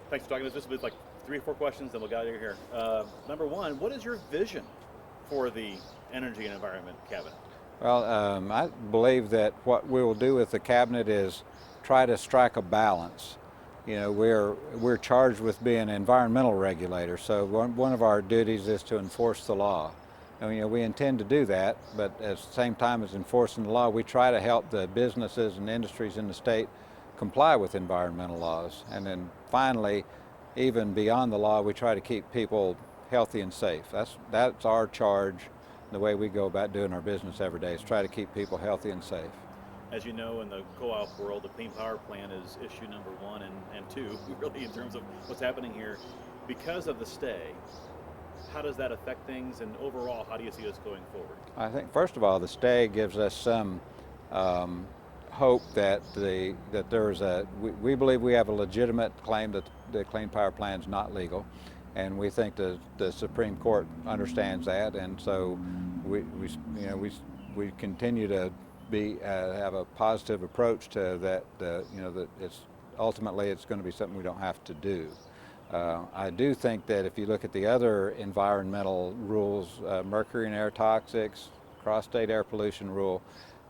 Thanks for talking to us. This will be like 3 or 4 questions, then we'll get out of here. Number one, what is your vision for the Energy and Environment Cabinet? Well, I believe that what we will do with the cabinet is try to strike a balance. You know, we're charged with being an environmental regulator, so one of our duties is to enforce the law. And, you know, we intend to do that, but at the same time as enforcing the law, we try to help the businesses and industries in the state comply with environmental laws. And then finally, even beyond the law, we try to keep people healthy and safe. That's our charge. The way we go about doing our business every day is try to keep people healthy and safe. As you know, in the co-op world, the Clean Power Plan is issue number one and two, really, in terms of what's happening here. Because of the stay, how does that affect things, and overall, how do you see us going forward? I think, first of all, the stay gives us some hope that we believe we have a legitimate claim that the Clean Power Plan is not legal, and we think the Supreme Court understands that, and so we continue to have a positive approach to that. That it's ultimately it's going to be something we don't have to do. I do think that if you look at the other environmental rules, mercury and air toxics, cross-state air pollution rule,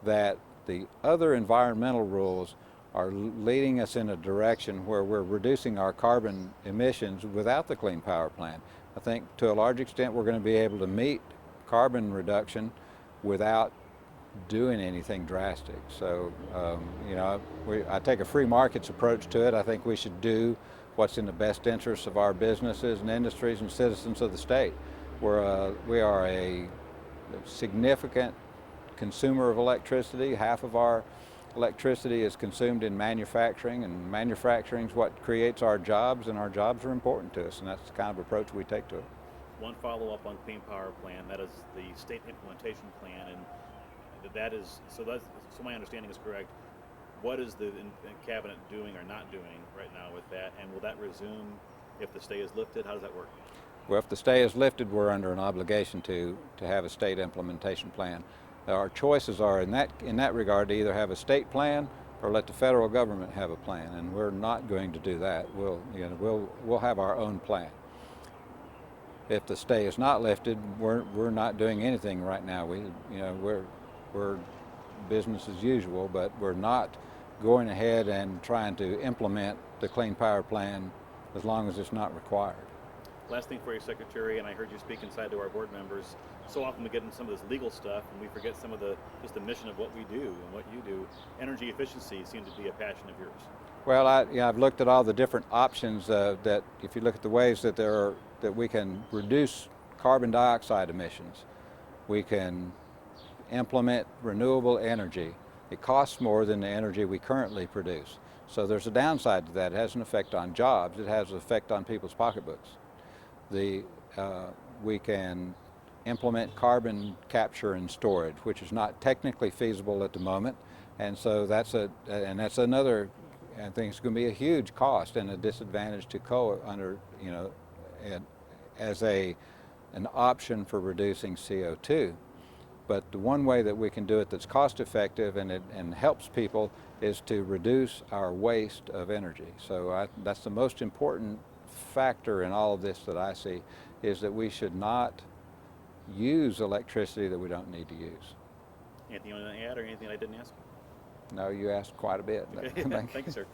that the other environmental rules are leading us in a direction where we're reducing our carbon emissions without the Clean Power Plan. I think to a large extent we're going to be able to meet carbon reduction without doing anything drastic. So, I take a free markets approach to it. I think we should do what's in the best interests of our businesses and industries and citizens of the state. We are a significant consumer of electricity. Half of our electricity is consumed in manufacturing, and manufacturing is what creates our jobs, and our jobs are important to us, and that's the kind of approach we take to it. One follow-up on Clean Power Plan, that is the state implementation plan, and so my understanding is correct. What is the cabinet doing or not doing right now with that, and will that resume if the stay is lifted? How does that work? Well, if the stay is lifted, we're under an obligation to have a state implementation plan. Our choices are in that regard to either have a state plan or let the federal government have a plan, and we're not going to do that. We'll have our own plan. If the stay is not lifted, we're not doing anything right now. We're business as usual, but we're not going ahead and trying to implement the Clean Power Plan as long as it's not required. Last thing for you, Secretary, and I heard you speak inside to our board members. So often we get into some of this legal stuff and we forget some of just the mission of what we do and what you do. Energy efficiency seems to be a passion of yours. Well, I've looked at all the different options that if you look at the ways that we can reduce carbon dioxide emissions, we can implement renewable energy. It costs more than the energy we currently produce. So there's a downside to that. It has an effect on jobs. It has an effect on people's pocketbooks. We can implement carbon capture and storage, which is not technically feasible at the moment, and so that's another. I think it's going to be a huge cost and a disadvantage to coal as an option for reducing CO2. But the one way that we can do it that's cost effective and helps people is to reduce our waste of energy. So that's the most important factor in all of this that I see, is that we should not use electricity that we don't need to use. Anything you want to add or anything I didn't ask? No, you asked quite a bit. Okay. Thank you, sir.